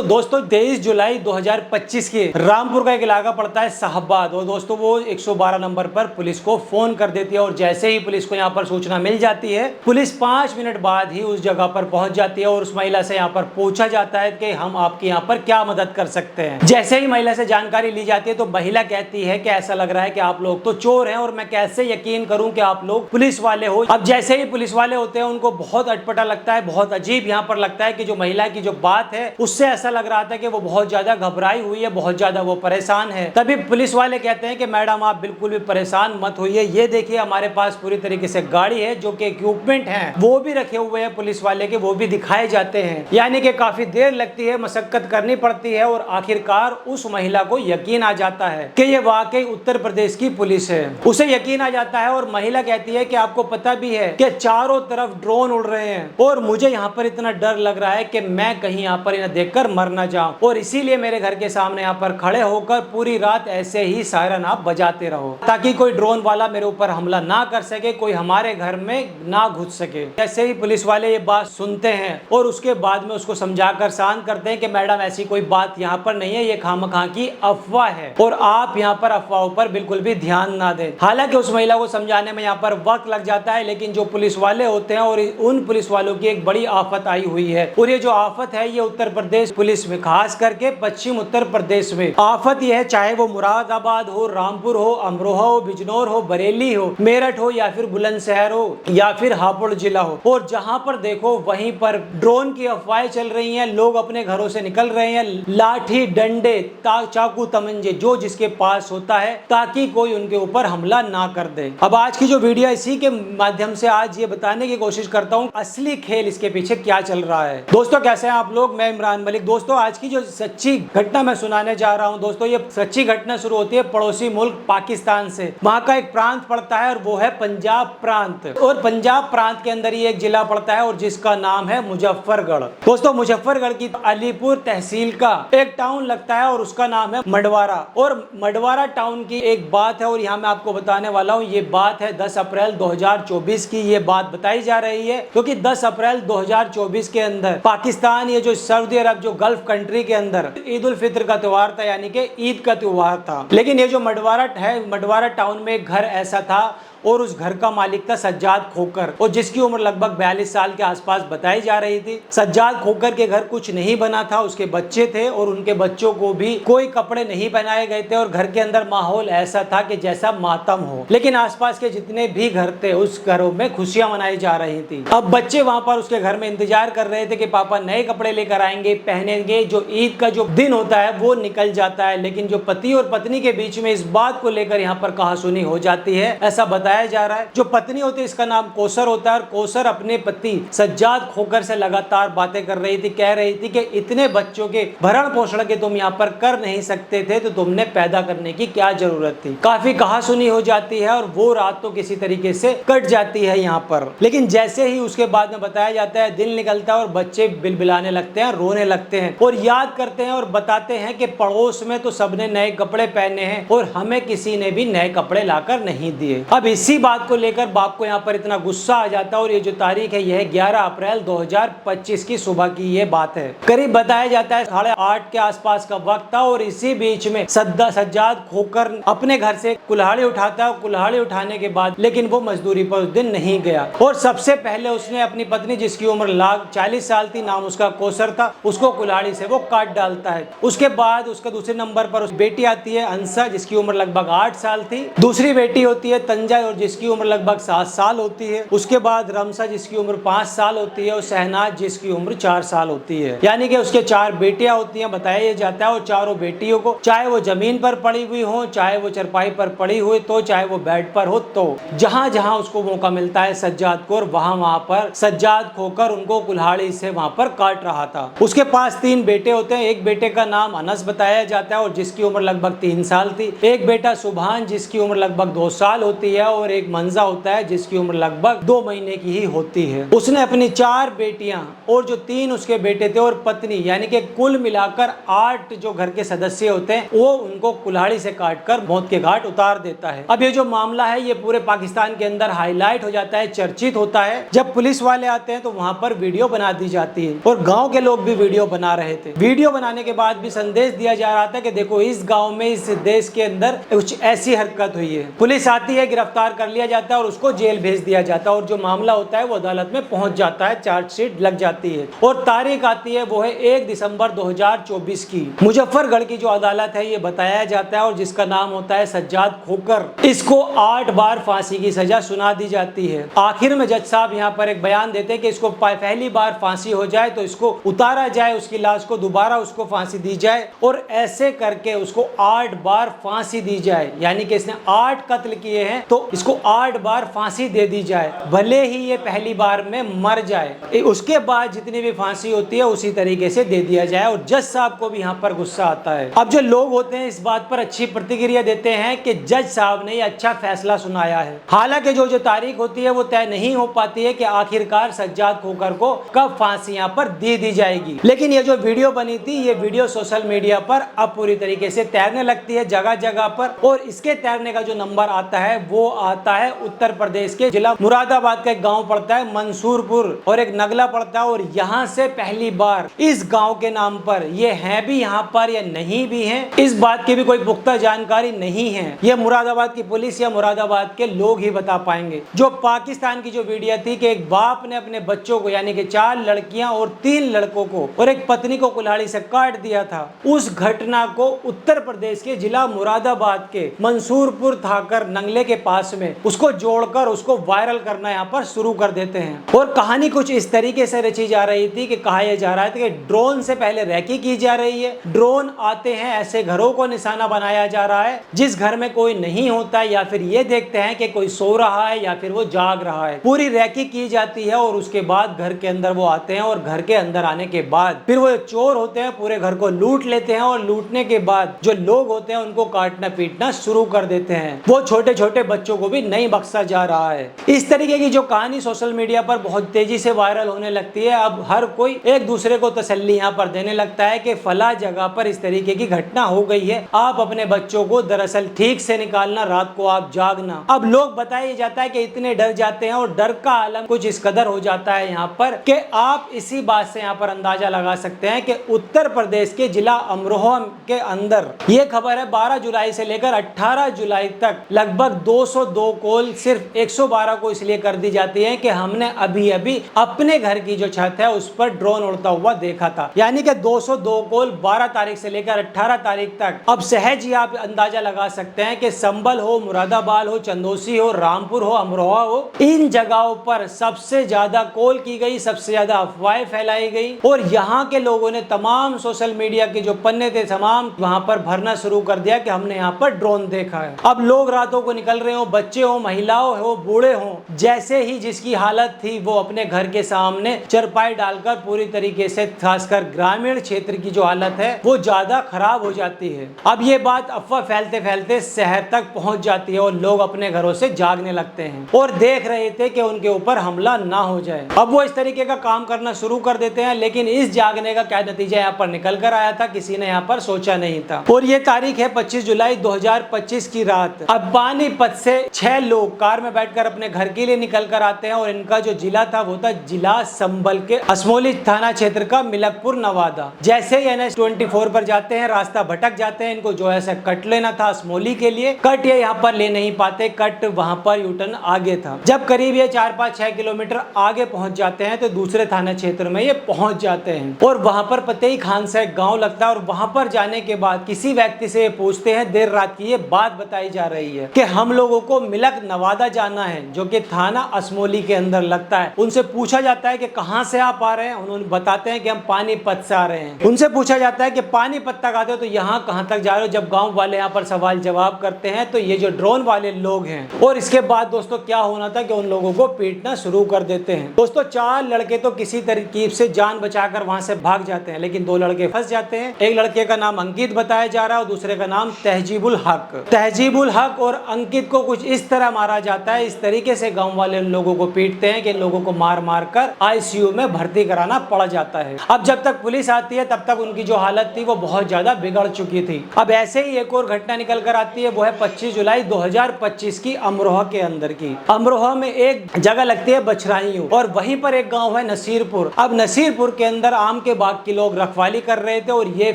दोस्तों 23 जुलाई 2025 की रामपुर का एक इलाका पड़ता है साहबाद, और दोस्तों वो 112 नंबर पर पुलिस को फोन कर देती है। और जैसे ही पुलिस को यहाँ पर सूचना मिल जाती है, पुलिस 5 मिनट बाद ही उस जगह पर पहुंच जाती है और उस महिला से यहाँ पर पूछा जाता है कि हम आपकी यहाँ पर क्या मदद कर सकते हैं। जैसे ही महिला से जानकारी ली जाती है तो महिला कहती है कि ऐसा लग रहा है कि आप लोग तो चोर हैं और मैं कैसे यकीन करूं कि आप लोग पुलिस वाले हो। अब जैसे ही पुलिस वाले होते हैं उनको बहुत अटपटा लगता है, बहुत अजीब यहाँ पर लगता है कि जो महिला की जो बात है उससे ऐसा लग रहा था कि वो बहुत ज्यादा घबराई हुई है, बहुत ज्यादा वो परेशान है। तभी पुलिस वाले कहते हैं कि मैडम आप बिल्कुल भी परेशान मत होइए, ये देखिए हमारे पास पूरी तरीके से गाड़ी है, जो कि इक्विपमेंट है वो भी रखे हुए हैं पुलिस वाले के, वो भी दिखाए जाते हैं। यानी कि काफी देर लगती है, मशक्कत करनी पड़ती है और आखिरकार उस महिला को यकीन आ जाता है कि ये वाकई उत्तर प्रदेश की पुलिस है। उसे यकीन आ जाता है और महिला कहती है कि आपको पता भी है कि चारों तरफ ड्रोन उड़ रहे हैं और मुझे यहाँ पर इतना डर लग रहा है कि मैं कहीं यहाँ पर इन्हें देखकर मर ना जाऊं, और इसीलिए मेरे घर के सामने यहाँ पर खड़े होकर पूरी रात ऐसे ही सायरन आप बजाते रहो ताकि कोई ड्रोन वाला मेरे ऊपर हमला ना कर सके, कोई हमारे घर में ना घुस सके। जैसे ही पुलिस वाले ये बात सुनते हैं और उसके बाद में उसको समझाकर शांत करते हैं कि मैडम ऐसी कोई बात यहाँ पर नहीं है, ये खामखा की अफवाह है और आप यहाँ पर अफवाहों पर बिल्कुल भी ध्यान ना दें। हालांकि उस महिला को समझाने में यहाँ पर वक्त लग जाता है, लेकिन जो पुलिस वाले होते हैं और उन पुलिस वालों की एक बड़ी आफत आई हुई है, और ये जो आफत है ये उत्तर प्रदेश पुलिस में, खास करके पश्चिम उत्तर प्रदेश में आफत यह है, चाहे वो मुरादाबाद हो, रामपुर हो, अमरोहा हो, बिजनौर हो, बरेली हो, मेरठ हो या फिर बुलंदशहर हो या फिर हापुड़ जिला हो, और जहां पर देखो वहीं पर ड्रोन की अफवाहें चल रही हैं। लोग अपने घरों से निकल रहे हैं लाठी डंडे चाकू तमंचे जो जिसके पास होता है, ताकि कोई उनके ऊपर हमला ना कर दे। अब आज की जो वीडियो इसी के माध्यम से आज ये बताने की कोशिश करता हूँ असली खेल इसके पीछे क्या चल रहा है। दोस्तों कैसे हैं आप लोग, मैं इमरान मलिक। दोस्तों आज की जो सच्ची घटना मैं सुनाने जा रहा हूं, दोस्तों ये सच्ची घटना शुरू होती है पड़ोसी मुल्क पाकिस्तान से। वहां का एक प्रांत पड़ता है और वो है पंजाब प्रांत, और पंजाब प्रांत के अंदर ही एक जिला पड़ता है और जिसका नाम है मुजफ्फरगढ़। दोस्तों मुजफ्फरगढ़ की अलीपुर तहसील का एक टाउन लगता है और उसका नाम है मडवारा। और मडवारा टाउन की एक बात है और यहाँ मैं आपको बताने वाला हूँ, ये बात है 10 अप्रैल 2024 की। ये बात बताई जा रही है क्योंकि 10 अप्रैल 2024 के अंदर पाकिस्तान, ये जो सऊदी अरब जो गल्फ कंट्री के अंदर ईद उल फित्र का त्योहार था, यानी कि ईद का त्योहार था। लेकिन ये जो मडवारा है, मडवारा टाउन में एक घर ऐसा था और उस घर का मालिक था सज्जाद खोकर, और जिसकी उम्र लगभग 42 साल के आसपास बताई जा रही थी। सज्जाद खोकर के घर कुछ नहीं बना था, उसके बच्चे थे और उनके बच्चों को भी कोई कपड़े नहीं पहनाए गए थे और घर के अंदर माहौल ऐसा था कि जैसा मातम हो। लेकिन आसपास के जितने भी घर थे उस घरों में खुशियां मनाई जा रही थी। अब बच्चे वहां पर उसके घर में इंतजार कर रहे थे कि पापा नए कपड़े लेकर आएंगे, पहनेंगे। जो ईद का जो दिन होता है वो निकल जाता है, लेकिन जो पति और पत्नी के बीच में इस बात को लेकर यहाँ पर कहासुनी हो जाती है, ऐसा बताया जा रहा है। जो पत्नी होती है इसका नाम कौसर होता है और कौसर अपने पति सज्जाद खोकर से लगातार बातें कर रही थी, कह रही थी कि इतने बच्चों के भरण पोषण के तुम यहाँ पर कर नहीं सकते थे तो तुमने पैदा करने की क्या जरूरत थी। काफी कहासुनी हो जाती है और वो रात तो किसी तरीके से कट जाती है यहाँ पर। लेकिन जैसे ही उसके बाद में बताया जाता है, दिन निकलता है और बच्चे बिलबिलाने लगते हैं, रोने लगते हैं और याद करते हैं और बताते हैं कि पड़ोस में तो सबने नए कपड़े पहने हैं और हमें किसी ने भी नए कपड़े लाकर नहीं दिए। अब इसी बात को लेकर बाप को यहाँ पर इतना गुस्सा आ जाता है और ये जो तारीख है यह 11 अप्रैल 2025 की सुबह की ये बात है। करीब बताया जाता है 8:30 के आसपास का वक्त था और इसी बीच में सज्जाद खोकर अपने घर से कुल्हाड़ी उठाता है। कुल्हाड़ी उठाने के बाद लेकिन वो मजदूरी पर उस दिन नहीं गया और सबसे पहले उसने अपनी पत्नी, जिसकी उम्र 40 साल थी, नाम उसका कौसर था, उसको कुल्हाड़ी से वो काट डालता है। उसके बाद उसका दूसरे नंबर पर उस बेटी आती है अंसा, जिसकी उम्र लगभग 8 साल थी। दूसरी बेटी होती है तंजा और जिसकी उम्र लगभग 7 साल होती है। उसके बाद रमसा जिसकी उम्र 5 साल होती है और शहनाज जिसकी उम्र 4 साल होती है। यानी कि उसके 4 बेटियां होती हैं बताया जाता है, और चारों बेटियों को चाहे वो जमीन पर पड़ी हुई हो, चाहे वो चरपाई पर पड़ी हुई तो, चाहे वो बेड पर हो, तो जहां जहां उसको मौका मिलता है सज्जाद को, वहां पर सज्जाद खोकर उनको कुल्हाड़ी से वहां पर काट रहा था। उसके पास 3 बेटे होते हैं। एक बेटे का नाम अनस बताया जाता है और जिसकी उम्र लगभग 3 साल थी। एक बेटा सुभान जिसकी उम्र लगभग 2 साल होती है और एक मंजा होता है जिसकी उम्र लगभग 2 महीने की ही होती है। उसने अपनी 4 बेटियां और जो 3 उसके बेटे थे और पत्नी, यानी कि कुल मिलाकर 8 जो घर के सदस्य होते हैं, वो उनको कुल्हाड़ी से काटकर मौत के घाट उतार देता है। अब ये जो मामला है ये पूरे पाकिस्तान के अंदर हाईलाइट हो जाता है, चर्चित होता है। जब पुलिस वाले आते हैं तो वहां पर वीडियो बना दी जाती है और गांव के लोग भी वीडियो बना रहे थे। वीडियो बनाने के बाद भी संदेश दिया जा रहा था कि देखो इस गांव में, इस देश के अंदर कुछ ऐसी हरकत हुई है। पुलिस आती है, गिरफ्तार कर लिया जाता है और उसको जेल भेज दिया जाता है और जो मामला होता है वो अदालत में पहुंच जाता है, चार्जशीट लग जाती है और तारीख आती है वो है 1 दिसंबर 2024 की। मुजफ्फरगढ़ की जो अदालत है ये बताया जाता है और जिसका नाम होता है सज्जाद खोकर, इसको 8 बार फांसी की सजा सुना दी जाती है। आखिर में जज साहब यहाँ पर एक बयान देते हैं कि इसको पहली बार फांसी हो जाए तो इसको उतारा जाए, उसकी लाश को दोबारा उसको फांसी दी जाए और ऐसे करके उसको 8 बार फांसी दी जाए। यानी कि इसने 8 कत्ल किए हैं तो इसको 8 बार फांसी दे दी जाए, भले ही ये पहली बार में मर जाए। उसके बाद जितनी भी फांसी होती है उसी तरीके से दे दिया जाए और जज साहब को भी यहाँ पर गुस्सा आता है। अब जो लोग होते हैं इस बात पर अच्छी प्रतिक्रिया देते हैं कि जज साहब ने अच्छा फैसला सुनाया है। हालांकि जो तारीख होती है वो तय नहीं हो पाती है कि आखिरकार सज्जाद खोकर को कब फांसी यहाँ पर दे दी जाएगी। लेकिन ये जो वीडियो बनी थी ये वीडियो सोशल मीडिया पर अब पूरी तरीके से तैरने लगती है जगह जगह पर और इसके तैरने का जो नंबर आता है वो आता है उत्तर प्रदेश के जिला मुरादाबाद का एक गांव पड़ता है मंसूरपुर और एक नगला पड़ता है और यहाँ से पहली बार इस गांव के नाम पर ये है भी यहाँ पर या नहीं भी है इस बात की भी कोई पुख्ता जानकारी नहीं है। ये मुरादाबाद की पुलिस या मुरादाबाद के लोग ही बता पाएंगे। जो पाकिस्तान की जो वीडियो थी कि एक बाप ने अपने बच्चों को यानी कि 4 लड़कियां और 3 लड़कों को और एक पत्नी को कुल्हाड़ी से काट दिया था, उस घटना को उत्तर प्रदेश के जिला मुरादाबाद के मंसूरपुर थाकर नंगले के पास में उसको जोड़कर उसको वायरल करना यहाँ पर शुरू कर देते हैं। और कहानी कुछ इस तरीके से रची जा रही थी कि कहा यह जा रहा था कि ड्रोन से पहले रैकी की जा रही है, ड्रोन आते हैं, ऐसे घरों को निशाना बनाया जा रहा है जिस घर में कोई नहीं होता है या फिर ये देखते हैं कि कोई सो रहा है या फिर वो जाग रहा है। पूरी रैकी की जाती है और उसके बाद घर के अंदर वो आते हैं और घर के अंदर आने के बाद फिर वो चोर होते हैं, पूरे घर को लूट लेते हैं और लूटने के बाद जो लोग होते हैं उनको काटना पीटना शुरू कर देते हैं। वो छोटे छोटे बच्चों को भी नहीं बख्शा जा रहा है। इस तरीके की जो कहानी सोशल मीडिया पर बहुत तेजी से वायरल होने लगती है। अब हर कोई एक दूसरे को तसल्ली यहाँ पर देने लगता है कि फला जगह पर इस तरीके की घटना हो गई है, आप अपने बच्चों को दरअसल ठीक से निकालना, रात को आप जागना। अब लोग बताया जाता है कि इतने डर जाते हैं और डर का आलम कुछ इस कदर हो जाता है यहाँ पर कि आप इसी बात से यहाँ पर अंदाजा लगा सकते हैं कि उत्तर प्रदेश के जिला अमरोहा के अंदर ये खबर है 12 जुलाई से लेकर 18 जुलाई तक लगभग 202 कॉल सिर्फ 112 को इसलिए कर दी जाती है कि हमने अभी अभी अपने घर की जो छत है उस पर ड्रोन उड़ता हुआ देखा था। यानी कि 202 कॉल 12 तारीख से लेकर 18 तारीख तक। अब सहज ही आप अंदाजा लगा सकते हैं कि संभल हो, मुरादाबाद हो, चंदौसी हो, रामपुर हो, अमरोहा हो, इन जगहों पर सबसे ज्यादा कॉल की गई, सबसे ज्यादा अफवाहें फैलाई गई और यहाँ के लोगों ने तमाम सोशल मीडिया के जो पन्ने थे तमाम वहां पर भरना शुरू कर दिया कि हमने यहाँ पर ड्रोन देखा है। अब लोग रातों को निकल रहे हो, बच्चे हो, महिलाओं हो, बूढ़े हो, जैसे ही जिसकी हालत थी वो अपने घर के सामने चरपाई डालकर पूरी तरीके से, खासकर ग्रामीण क्षेत्र की जो हालत है वो ज्यादा खराब हो जाती है। अब ये बात अफवाह फैलते फैलते शहर तक पहुंच जाती है और लोग अपने घरों से जागने लगते हैं और देख रहे थे कि उनके ऊपर हमला ना हो जाए। अब वो इस तरीके का काम करना शुरू कर देते हैं, लेकिन इस जागने का क्या नतीजा यहाँ पर निकल कर आया था किसी ने यहाँ पर सोचा नहीं था। और ये तारीख है 25 जुलाई 2025 की रात। अब पानीपत से 6 लोग कार में बैठकर अपने घर के लिए निकल कर आते हैं और इनका जो जिला था वो था जिला संभल के असमोली थाना क्षेत्र का मिलकपुर नवादा। जैसे ही NH 24 पर जाते हैं, रास्ता भटक जाते हैं, इनको जो है कट लेना था असमोली के लिए, कट ये यहाँ पर ले नहीं पाते, कट वहां पर यूटर्न आगे था। जब करीब ये 4-5-6 किलोमीटर आगे पहुंच जाते हैं तो दूसरे थाना क्षेत्र में ये पहुंच जाते हैं और वहां पर फतेही खान से गांव लगता है और वहां पर जाने के बाद किसी व्यक्ति से ये पूछते हैं, देर रात की ये बात बताई जा रही है कि हम लोगों को मिलक नवादा जाना है जो कि थाना असमोली के अंदर लगता है। उनसे पूछा जाता है कि कहां से आप आ रहे हैं, उन्होंने बताते हैं कि हम पानीपत से आ रहे हैं। उनसे पूछा जाता है कि पानीपत तक आते हो तो यहाँ कहां तक जा रहे हो। जब गांव वाले यहाँ पर सवाल जवाब करते हैं तो ये जो ड्रोन वाले लोग हैं और इसके बाद दोस्तों क्या होना था कि उन लोगों को पीटना शुरू कर देते हैं। दोस्तों 4 लड़के तो किसी तरकीब से जान बचाकर वहां से भाग जाते हैं, लेकिन 2 लड़के फंस जाते हैं। एक लड़के का नाम अंकित बताया जा रहा है और दूसरे का नाम तहजीबुल हक। तहजीबुल हक और अंकित को कुछ इस तरह मारा जाता है, इस तरीके से गांव वाले उन लोगों को पीटते हैं कि इन लोगों को मार मार कर आईसीयू में भर्ती कराना पड़ जाता है। अब जब तक पुलिस आती है तब तक उनकी जो हालत थी वो बहुत ज्यादा बिगड़ चुकी थी। अब ऐसे ही एक और घटना निकल कर आती है, वो है 25 जुलाई 2025 की अमरोहा के अंदर की। अमरोहा में एक जगह लगती है बछराइयों और वहीं पर एक गांव है नसीरपुर। अब नसीरपुर के अंदर आम के बाग के लोग रखवाली कर रहे थे और ये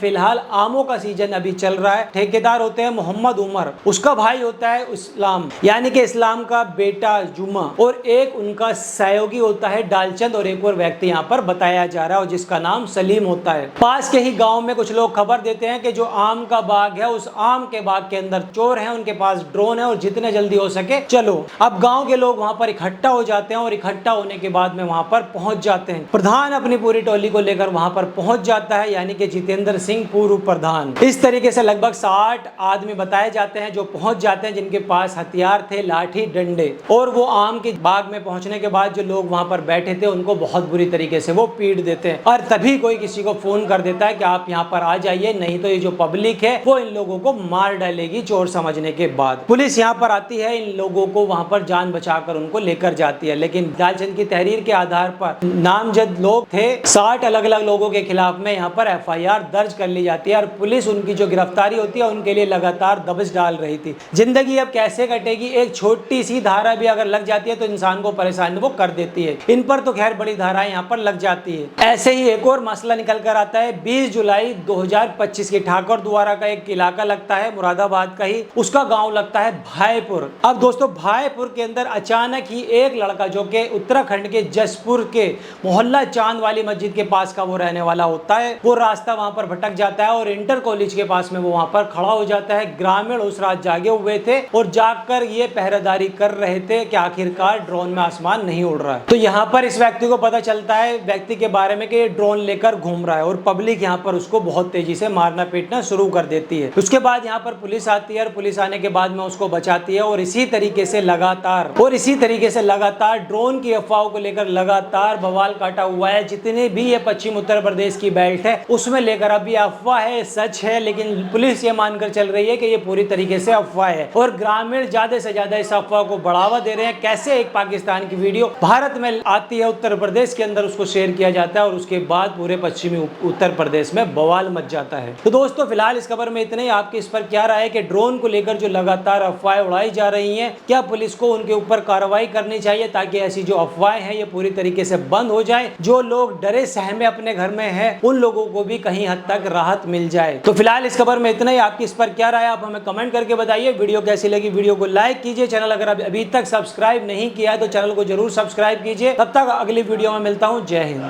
फिलहाल आमों का सीजन अभी चल रहा है। ठेकेदार होते हैं मोहम्मद उमर, उसका भाई होता है इस्लाम यानी कि इस्लाम का बेटा जुमा, और एक उनका सहयोगी होता है डालचंद, और एक और व्यक्ति यहाँ पर बताया जा रहा है जिसका नाम सलीम होता है। पास के ही गांव में कुछ लोग खबर देते हैं कि जो आम का बाग है उस आम के बाग के अंदर चोर हैं, उनके पास ड्रोन है और जितने जल्दी हो सके चलो। अब गांव के लोग वहां पर इकट्ठा हो जाते हैं और इकट्ठा होने के बाद में वहां पर पहुंच जाते हैं। प्रधान अपनी पूरी टोली को लेकर वहां पर पहुंच जाता है, यानी कि जितेंद्र सिंह पूर्व प्रधान। इस तरीके से लगभग 60 आदमी बताए जाते हैं जो पहुंच जाते हैं, जिनके पास हथियार थे, लाठी डंडे, और वो आम के बाग में पहुंचने के बाद जो लोग वहां पर बैठे थे उनको बहुत बुरी तरीके से वो पीट देते हैं। और तभी कोई किसी को फोन कर देता है कि आप यहाँ पर आ जाइए, नहीं तो ये जो पब्लिक है वो इन लोगों को मार डालेगी चोर समझने के बाद। पुलिस यहाँ पर आती है, इन लोगों को वहां पर जान बचाकर उनको लेकर जाती है, लेकिन दालचंद की तहरीर के आधार पर नामजद लोग थे, 60 अलग अलग लोगों के खिलाफ में यहाँ पर FIR दर्ज कर ली जाती है और पुलिस उनकी जो गिरफ्तारी होती है उनके लिए लगातार दबिश डाल रही थी। जिंदगी अब कैसे कटेगी, एक छोटी सी धारा भी अगर लग जाती है तो इंसान को परेशान वो कर देती है। इन पर तो खैर बड़ी धाराएं यहाँ पर लग जाती है। ऐसे ही एक और मसला निकल कर आता है 20 जुलाई 2025 की ठाकुर द्वारा का एक इलाका लगता है मुरादाबाद का ही, उसका गांव लगता है भाईपुर। अब दोस्तों भाईपुर के अंदर अचानक ही एक लड़का जो कि उत्तराखंड के जसपुर के मोहल्ला चांद वाली मस्जिद के पास का वो रहने वाला होता है, वो रास्ता वहां पर भटक जाता है और इंटर कॉलेज के पास में वो वहां पर खड़ा हो जाता है। ग्रामीण उस रात जागे हुए थे और जागकर ये पहरेदारी कर रहे थे कि आखिरकार ड्रोन में आसमान नहीं उड़ रहा है। तो यहाँ पर इस व्यक्ति को पता चलता है व्यक्ति के बारे में कि ये ड्रोन लेकर घूम रहा है और पब्लिक यहाँ पर उसको बहुत तेजी से मारना पीटना शुरू कर देती है। उसके बाद यहाँ पर पुलिस आती है और पुलिस आने के बाद में उसको बचाती है और इसी तरीके से लगातार ड्रोन की अफवाहों को लेकर लगातार बवाल काटा हुआ है। जितने भी ये पश्चिम उत्तर प्रदेश की बेल्ट है उसमें लेकर अभी अफवाह है, सच है, लेकिन पुलिस ये मानकर चल रही है कि ये पूरी तरीके से अफवाह है और ग्रामीण ज्यादा से ज्यादा इस अफवाह को बढ़ावा दे रहे हैं। कैसे एक पाकिस्तान की वीडियो भारत में आती है, उत्तर प्रदेश के अंदर उसको शेयर किया जाता है और उसके बाद पूरे पश्चिमी उत्तर प्रदेश में बवाल मच जाता है। तो दोस्तों फिलहाल इस खबर में इतना ही। आपकी इस पर क्या राय है कि ड्रोन को लेकर जो लगातार अफवाहें उड़ाई जा रही हैं, क्या पुलिस को उनके ऊपर कार्रवाई करनी चाहिए ताकि ऐसी जो अफवाहें हैं ये पूरी तरीके से बंद हो जाए, जो लोग डरे सहमे अपने घर में हैं उन लोगों को भी कहीं हद तक राहत मिल जाए। तो फिलहाल इस खबर में इतना ही। आपकी इस पर क्या राय है आप हमें कमेंट करके बताइए। वीडियो कैसी लगी वीडियो को लाइक कीजिए, चैनल अगर अभी तक सब्सक्राइब नहीं किया है तो चैनल को जरूर सब्सक्राइब कीजिए। तब तक अगली वीडियो में मिलता हूँ। जय हिंद।